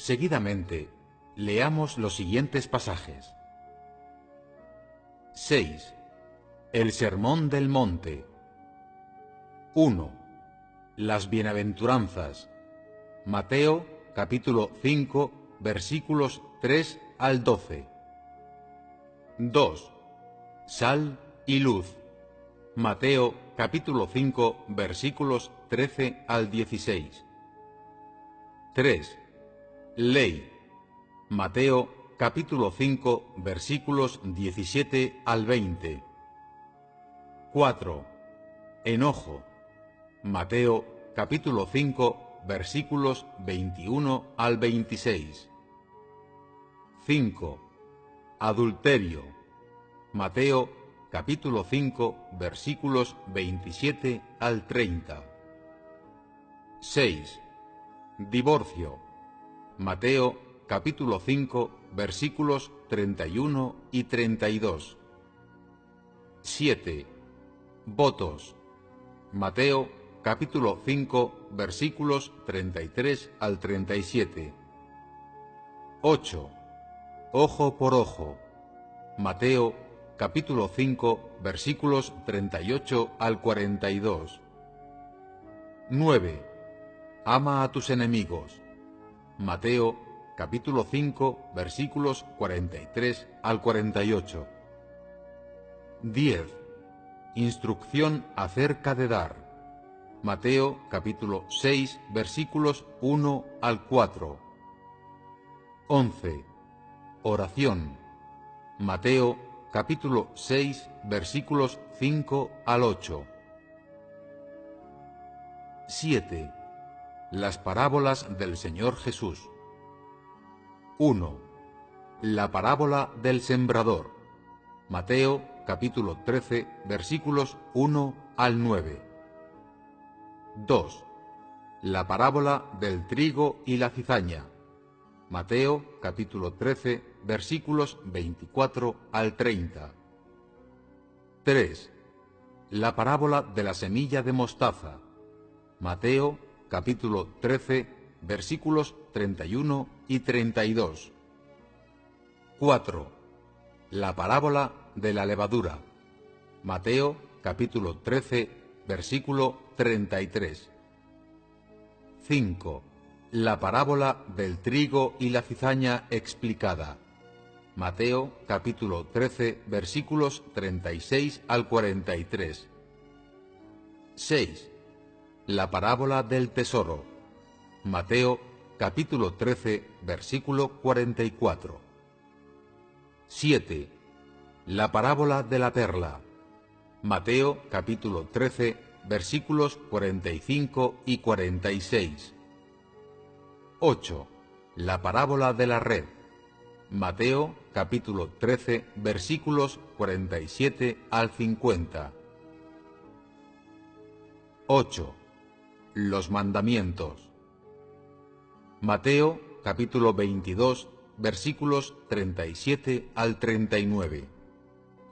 Seguidamente, leamos los siguientes pasajes. 6. El Sermón del Monte. 1. Las bienaventuranzas. Mateo, capítulo 5, versículos 3 al 12. 2. Sal y luz. Mateo, capítulo 5, versículos 13 al 16. 3. Ley. Mateo, capítulo 5, versículos 17 al 20. 4. Enojo. Mateo, capítulo 5, versículos 21 al 26. 5. Adulterio. Mateo, capítulo 5, versículos 27 al 30. 6. Divorcio. Mateo, capítulo 5, versículos 31 y 32. 7. Votos. Mateo, capítulo 5, versículos 33 al 37. 8. Ojo por ojo. Mateo, capítulo 5, versículos 38 al 42. 9. Ama a tus enemigos. Mateo, capítulo 5, versículos 43 al 48. 10. Instrucción acerca de dar. Mateo, capítulo 6, versículos 1 al 4. 11. Oración. Mateo, capítulo 6, versículos 5 al 8. 7. Las parábolas del Señor Jesús. 1. La parábola del sembrador. Mateo, capítulo 13, versículos 1 al 9. 2. La parábola del trigo y la cizaña. Mateo, capítulo 13, versículos 24 al 30. 3. La parábola de la semilla de mostaza. Mateo, capítulo 13, versículos 31 y 32. 4. La parábola de la levadura. Mateo, capítulo 13, versículo 33. 5. La parábola del trigo y la cizaña explicada. Mateo, capítulo 13, versículos 36 al 43. 6. La parábola del tesoro. Mateo, capítulo 13, versículo 44. 7. La parábola de la perla. Mateo, capítulo 13, versículos 45 y 46. 8. La parábola de la red. Mateo, capítulo 13, versículos 47 al 50. 8. Los mandamientos. Mateo, capítulo 22, versículos 37 al 39.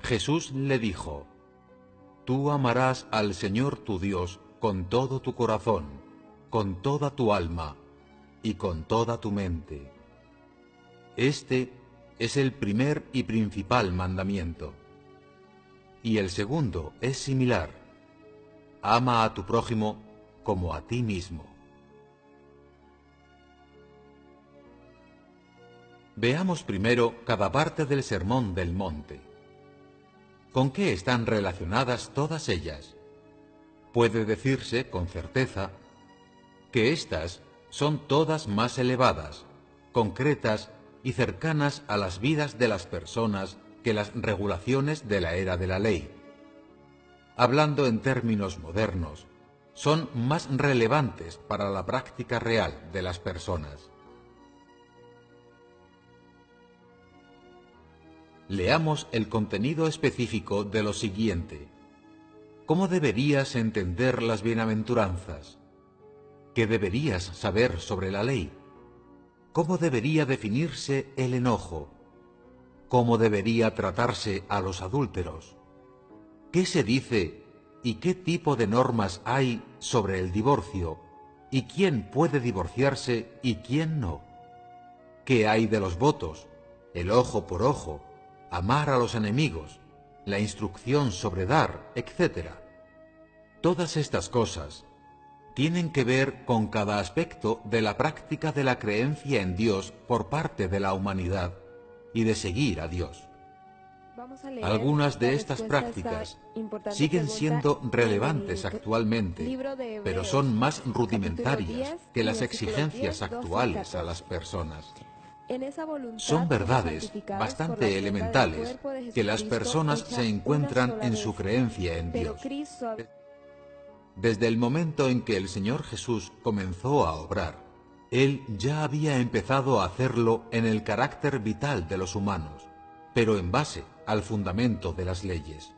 Jesús le dijo: Tú amarás al Señor tu Dios con todo tu corazón, con toda tu alma y con toda tu mente. Este es el primer y principal mandamiento. Y el segundo es similar: ama a tu prójimo como a ti mismo. Veamos primero cada parte del Sermón del Monte. ¿Con qué están relacionadas todas ellas? Puede decirse con certeza que éstas son todas más elevadas, concretas y cercanas a las vidas de las personas que las regulaciones de la era de la ley. Hablando en términos modernos, son más relevantes para la práctica real de las personas. Leamos el contenido específico de lo siguiente. ¿Cómo deberías entender las bienaventuranzas? ¿Qué deberías saber sobre la ley? ¿Cómo debería definirse el enojo? ¿Cómo debería tratarse a los adúlteros? ¿Qué se dice y qué tipo de normas hay sobre el divorcio? ¿Y quién puede divorciarse y quién no? qué hay de los votos, el ojo por ojo, amar a los enemigos, la instrucción sobre dar, etc. Todas estas cosas tienen que ver con cada aspecto de la práctica de la creencia en Dios por parte de la humanidad y de seguir a Dios. Algunas de estas prácticas siguen siendo relevantes actualmente, pero son más rudimentarias que las exigencias actuales a las personas. Son verdades bastante elementales que las personas se encuentran en su creencia en Dios. Desde el momento en que el Señor Jesús comenzó a obrar, Él ya había empezado a hacerlo en el carácter vital de los humanos, pero en base al fundamento de las leyes.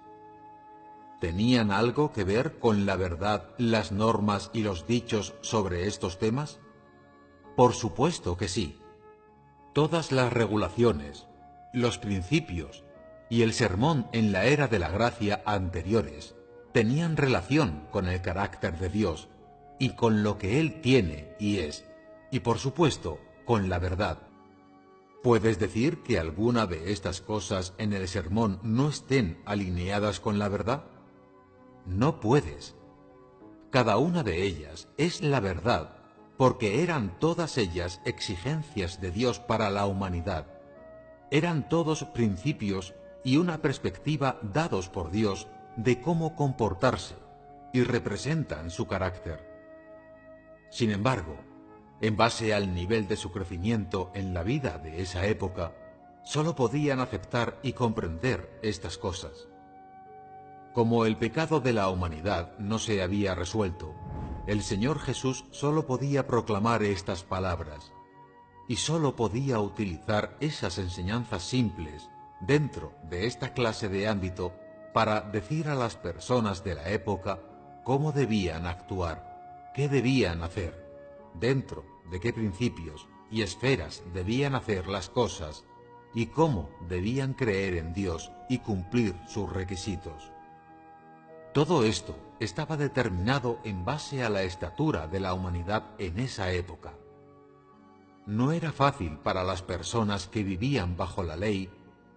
¿Tenían algo que ver con la verdad las normas y los dichos sobre estos temas? Por supuesto que sí. Todas las regulaciones, los principios y el sermón en la era de la gracia anteriores tenían relación con el carácter de Dios y con lo que Él tiene y es, y por supuesto con la verdad. ¿Puedes decir que alguna de estas cosas en el sermón no estén alineadas con la verdad? No puedes. Cada una de ellas es la verdad, porque eran todas ellas exigencias de Dios para la humanidad. Eran todos principios y una perspectiva dados por Dios de cómo comportarse, y representan su carácter. Sin embargo, en base al nivel de su crecimiento en la vida de esa época, sólo podían aceptar y comprender estas cosas. Como el pecado de la humanidad no se había resuelto, el Señor Jesús sólo podía proclamar estas palabras, y sólo podía utilizar esas enseñanzas simples dentro de esta clase de ámbito para decir a las personas de la época cómo debían actuar, qué debían hacer, dentro de qué principios y esferas debían hacer las cosas y cómo debían creer en Dios y cumplir sus requisitos. Todo esto estaba determinado en base a la estatura de la humanidad en esa época. No era fácil para las personas que vivían bajo la ley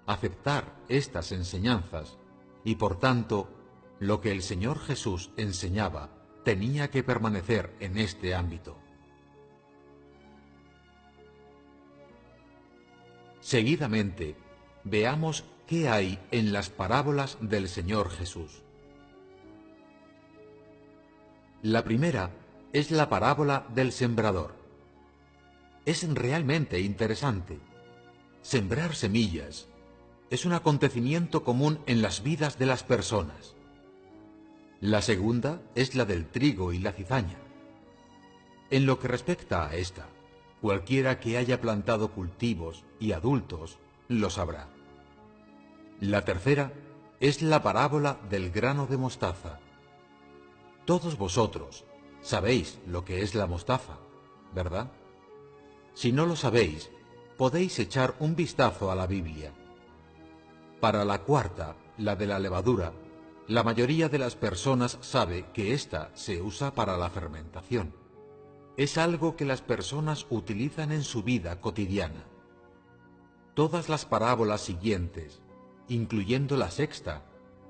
aceptar estas enseñanzas y por tanto lo que el Señor Jesús enseñaba tenía que permanecer en este ámbito. Seguidamente, veamos qué hay en las parábolas del Señor Jesús. La primera es la parábola del sembrador. Es realmente interesante. Sembrar semillas es un acontecimiento común en las vidas de las personas. La segunda es la del trigo y la cizaña. En lo que respecta a esta, cualquiera que haya plantado cultivos y adultos lo sabrá. La tercera es la parábola del grano de mostaza. Todos vosotros sabéis lo que es la mostaza, ¿verdad? Si no lo sabéis, podéis echar un vistazo a la Biblia. Para la cuarta, la de la levadura, la mayoría de las personas sabe que ésta se usa para la fermentación. Es algo que las personas utilizan en su vida cotidiana. Todas las parábolas siguientes, incluyendo la sexta,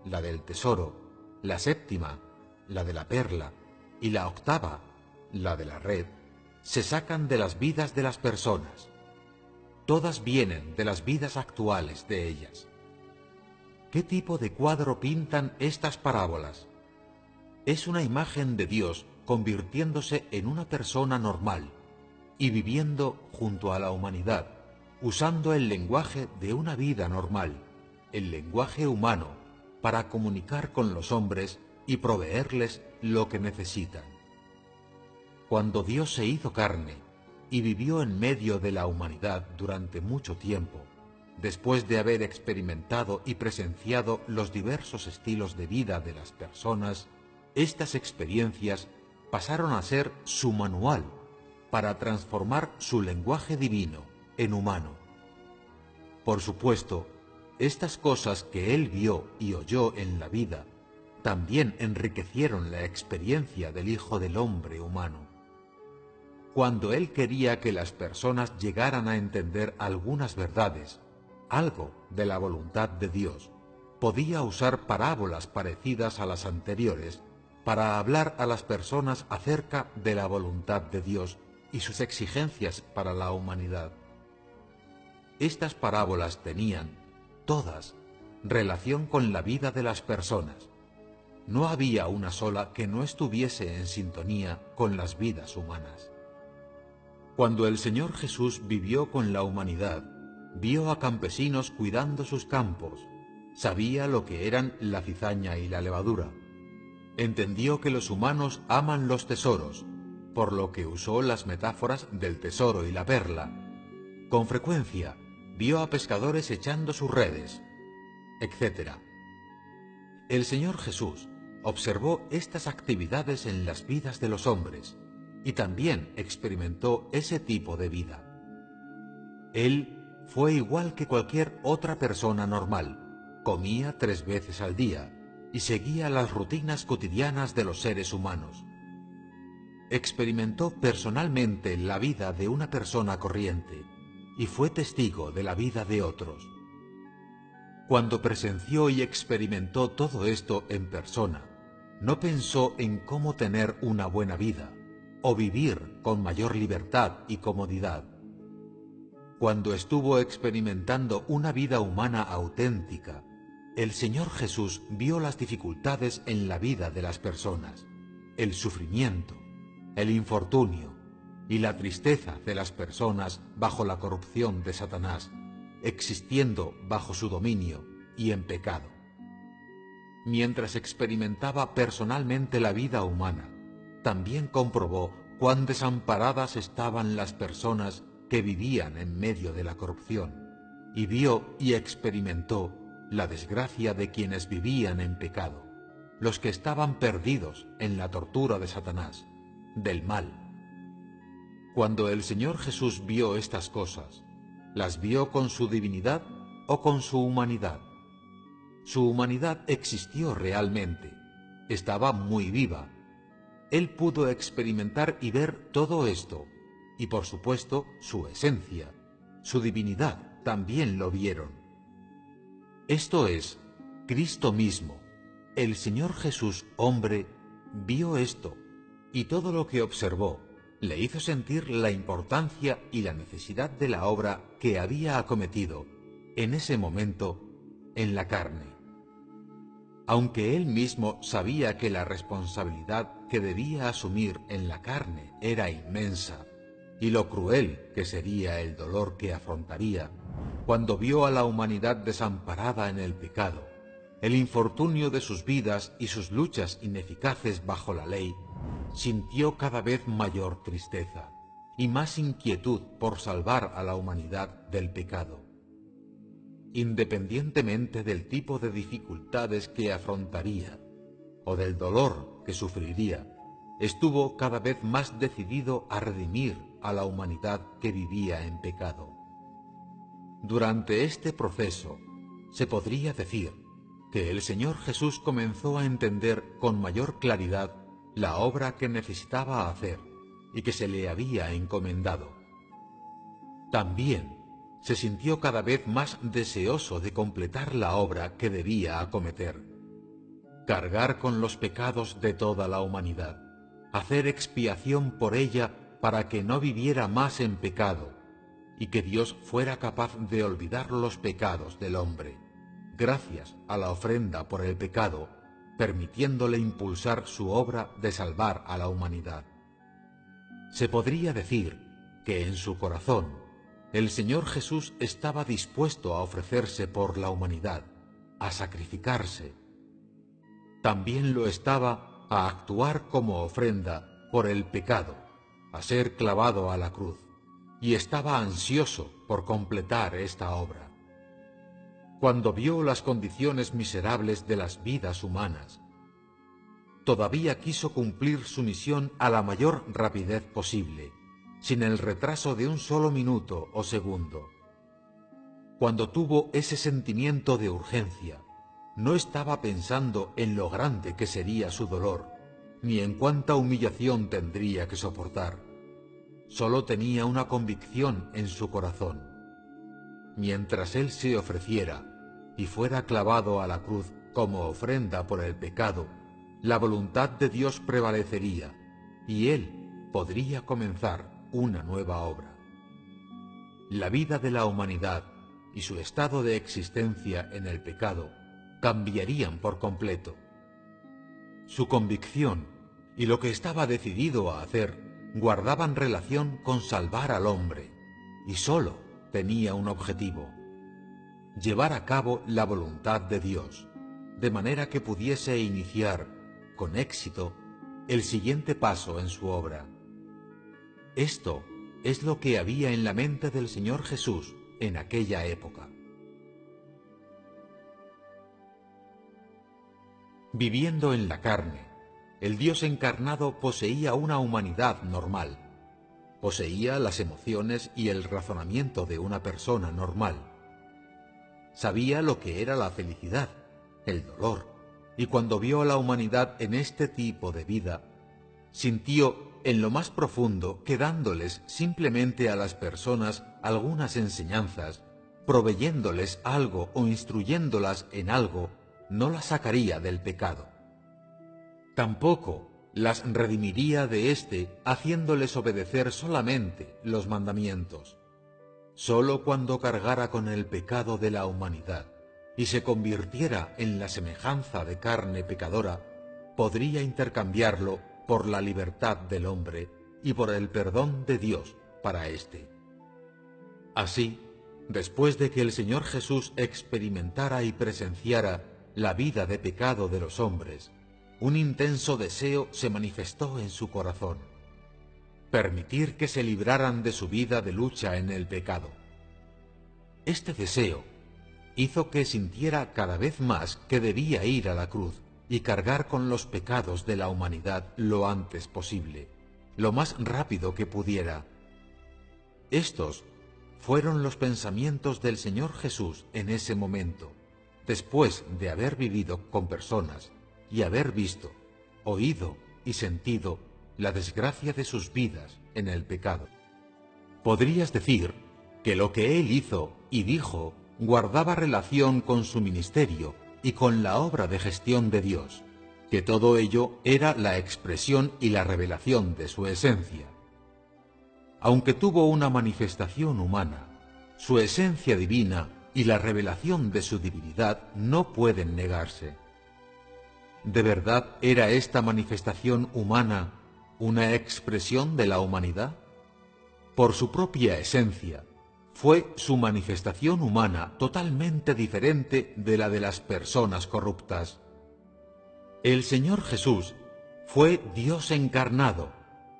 la del tesoro, la séptima, la de la perla, y la octava, la de la red, se sacan de las vidas de las personas. Todas vienen de las vidas actuales de ellas. ¿Qué tipo de cuadro pintan estas parábolas? Es una imagen de Dios convirtiéndose en una persona normal y viviendo junto a la humanidad, usando el lenguaje de una vida normal, el lenguaje humano, para comunicar con los hombres y proveerles lo que necesitan. Cuando Dios se hizo carne y vivió en medio de la humanidad durante mucho tiempo, después de haber experimentado y presenciado los diversos estilos de vida de las personas, estas experiencias pasaron a ser su manual para transformar su lenguaje divino en humano. Por supuesto, estas cosas que él vio y oyó en la vida también enriquecieron la experiencia del Hijo del Hombre humano. Cuando él quería que las personas llegaran a entender algunas verdades, algo de la voluntad de Dios, podía usar parábolas parecidas a las anteriores para hablar a las personas acerca de la voluntad de Dios y sus exigencias para la humanidad. Estas parábolas tenían, todas, relación con la vida de las personas. No había una sola que no estuviese en sintonía con las vidas humanas. Cuando el Señor Jesús vivió con la humanidad, vio a campesinos cuidando sus campos, sabía lo que eran la cizaña y la levadura. Entendió que los humanos aman los tesoros, por lo que usó las metáforas del tesoro y la perla. Con frecuencia, vio a pescadores echando sus redes, etc. El Señor Jesús observó estas actividades en las vidas de los hombres y también experimentó ese tipo de vida. Él fue igual que cualquier otra persona normal, comía 3 veces al día y seguía las rutinas cotidianas de los seres humanos. Experimentó personalmente la vida de una persona corriente y fue testigo de la vida de otros. Cuando presenció y experimentó todo esto en persona, no pensó en cómo tener una buena vida o vivir con mayor libertad y comodidad. Cuando estuvo experimentando una vida humana auténtica, el Señor Jesús vio las dificultades en la vida de las personas, el sufrimiento, el infortunio y la tristeza de las personas bajo la corrupción de Satanás, existiendo bajo su dominio y en pecado. Mientras experimentaba personalmente la vida humana, también comprobó cuán desamparadas estaban las personas que vivían en medio de la corrupción, y vio y experimentó la desgracia de quienes vivían en pecado, los que estaban perdidos en la tortura de Satanás, del mal. Cuando el Señor Jesús vio estas cosas, ¿las vio con su divinidad o con su humanidad? Su humanidad existió realmente, estaba muy viva. Él pudo experimentar y ver todo esto, y por supuesto su esencia, su divinidad también lo vieron. Esto es, Cristo mismo, el Señor Jesús hombre, vio esto, y todo lo que observó le hizo sentir la importancia y la necesidad de la obra que había acometido en ese momento en la carne. Aunque él mismo sabía que la responsabilidad que debía asumir en la carne era inmensa, y lo cruel que sería el dolor que afrontaría cuando vio a la humanidad desamparada en el pecado, el infortunio de sus vidas y sus luchas ineficaces bajo la ley, sintió cada vez mayor tristeza y más inquietud por salvar a la humanidad del pecado. Independientemente del tipo de dificultades que afrontaría o del dolor que sufriría, estuvo cada vez más decidido a redimir a la humanidad que vivía en pecado. Durante este proceso, se podría decir que el Señor Jesús comenzó a entender con mayor claridad la obra que necesitaba hacer y que se le había encomendado. También se sintió cada vez más deseoso de completar la obra que debía acometer, cargar con los pecados de toda la humanidad, hacer expiación por ella para que no viviera más en pecado y que Dios fuera capaz de olvidar los pecados del hombre, gracias a la ofrenda por el pecado, permitiéndole impulsar su obra de salvar a la humanidad. Se podría decir que en su corazón el Señor Jesús estaba dispuesto a ofrecerse por la humanidad, a sacrificarse. También lo estaba a actuar como ofrenda por el pecado, a ser clavado a la cruz, y estaba ansioso por completar esta obra. Cuando vio las condiciones miserables de las vidas humanas, todavía quiso cumplir su misión a la mayor rapidez posible, sin el retraso de un solo minuto o segundo. Cuando tuvo ese sentimiento de urgencia, no estaba pensando en lo grande que sería su dolor, ni en cuánta humillación tendría que soportar. solo tenía una convicción en su corazón. Mientras él se ofreciera y fuera clavado a la cruz como ofrenda por el pecado, la voluntad de Dios prevalecería y él podría comenzar una nueva obra. La vida de la humanidad y su estado de existencia en el pecado cambiarían por completo. Su convicción y lo que estaba decidido a hacer guardaban relación con salvar al hombre, y sólo tenía un objetivo: llevar a cabo la voluntad de Dios, de manera que pudiese iniciar, con éxito, el siguiente paso en su obra. Esto es lo que había en la mente del Señor Jesús en aquella época. Viviendo en la carne, el Dios encarnado poseía una humanidad normal. Poseía las emociones y el razonamiento de una persona normal. Sabía lo que era la felicidad, el dolor, y cuando vio a la humanidad en este tipo de vida, sintió en lo más profundo que dándoles simplemente a las personas algunas enseñanzas, proveyéndoles algo o instruyéndolas en algo, no las sacaría del pecado. Tampoco las redimiría de éste haciéndoles obedecer solamente los mandamientos. Sólo cuando cargara con el pecado de la humanidad y se convirtiera en la semejanza de carne pecadora, podría intercambiarlo por la libertad del hombre y por el perdón de Dios para éste. Así, después de que el Señor Jesús experimentara y presenciara la vida de pecado de los hombres, un intenso deseo se manifestó en su corazón: permitir que se libraran de su vida de lucha en el pecado. Este deseo hizo que sintiera cada vez más que debía ir a la cruz y cargar con los pecados de la humanidad lo antes posible, lo más rápido que pudiera. Estos fueron los pensamientos del Señor Jesús en ese momento, después de haber vivido con personas y haber visto, oído y sentido la desgracia de sus vidas en el pecado. Podrías decir que lo que él hizo y dijo guardaba relación con su ministerio y con la obra de gestión de Dios, que todo ello era la expresión y la revelación de su esencia. Aunque tuvo una manifestación humana, su esencia divina y la revelación de su divinidad no pueden negarse. ¿De verdad era esta manifestación humana una expresión de la humanidad? Por su propia esencia, fue su manifestación humana totalmente diferente de la de las personas corruptas. El Señor Jesús fue Dios encarnado,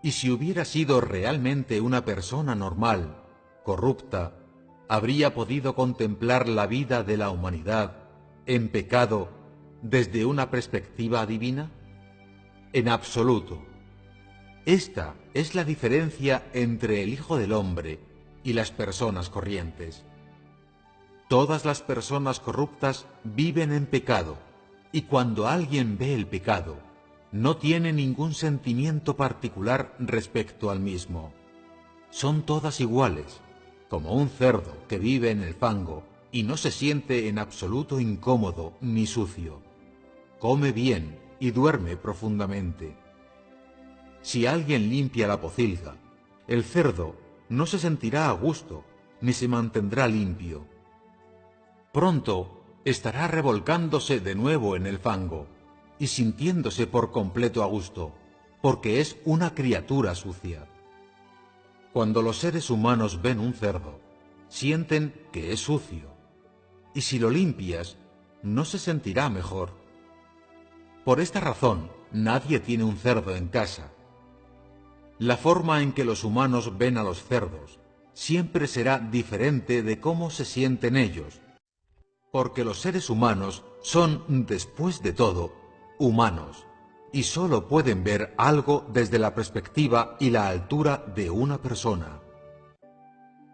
y si hubiera sido realmente una persona normal, corrupta, ¿habría podido contemplar la vida de la humanidad en pecado desde una perspectiva divina? En absoluto. Esta es la diferencia entre el Hijo del Hombre y las personas corrientes. Todas las personas corruptas viven en pecado, y cuando alguien ve el pecado, no tiene ningún sentimiento particular respecto al mismo. Son todas iguales, como un cerdo que vive en el fango y no se siente en absoluto incómodo ni sucio. Come bien y duerme profundamente. Si alguien limpia la pocilga, el cerdo no se sentirá a gusto ni se mantendrá limpio. Pronto estará revolcándose de nuevo en el fango y sintiéndose por completo a gusto, porque es una criatura sucia. Cuando los seres humanos ven un cerdo, sienten que es sucio, y si lo limpias, no se sentirá mejor. Por esta razón, nadie tiene un cerdo en casa. La forma en que los humanos ven a los cerdos siempre será diferente de cómo se sienten ellos, porque los seres humanos son, después de todo, humanos, y sólo pueden ver algo desde la perspectiva y la altura de una persona.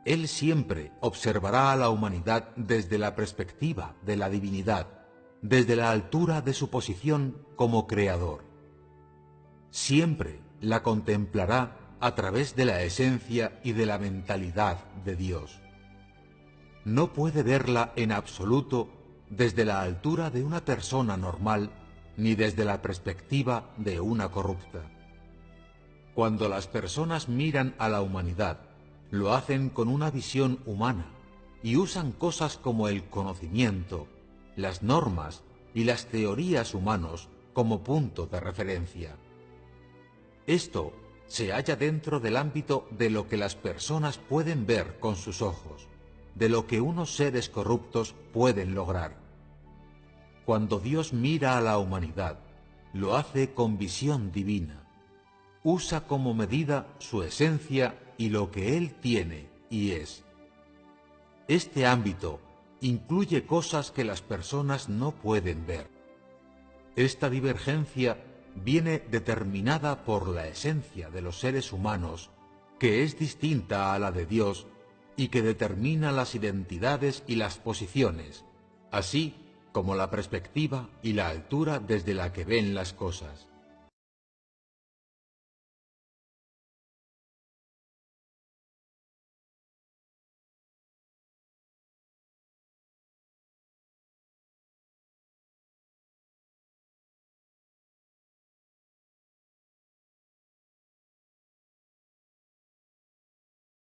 Él siempre observará a la humanidad desde la perspectiva de la divinidad, desde la altura de su posición como creador. Siempre la contemplará a través de la esencia y de la mentalidad de Dios. No puede verla en absoluto desde la altura de una persona normal ni desde la perspectiva de una corrupta. Cuando las personas miran a la humanidad, lo hacen con una visión humana y usan cosas como el conocimiento, las normas y las teorías humanos como punto de referencia. Esto se halla dentro del ámbito de lo que las personas pueden ver con sus ojos, de lo que unos seres corruptos pueden lograr. Cuando Dios mira a la humanidad, lo hace con visión divina. Usa como medida su esencia y lo que Él tiene y es. Este ámbito incluye cosas que las personas no pueden ver. Esta divergencia viene determinada por la esencia de los seres humanos, que es distinta a la de Dios y que determina las identidades y las posiciones, así como la perspectiva y la altura desde la que ven las cosas.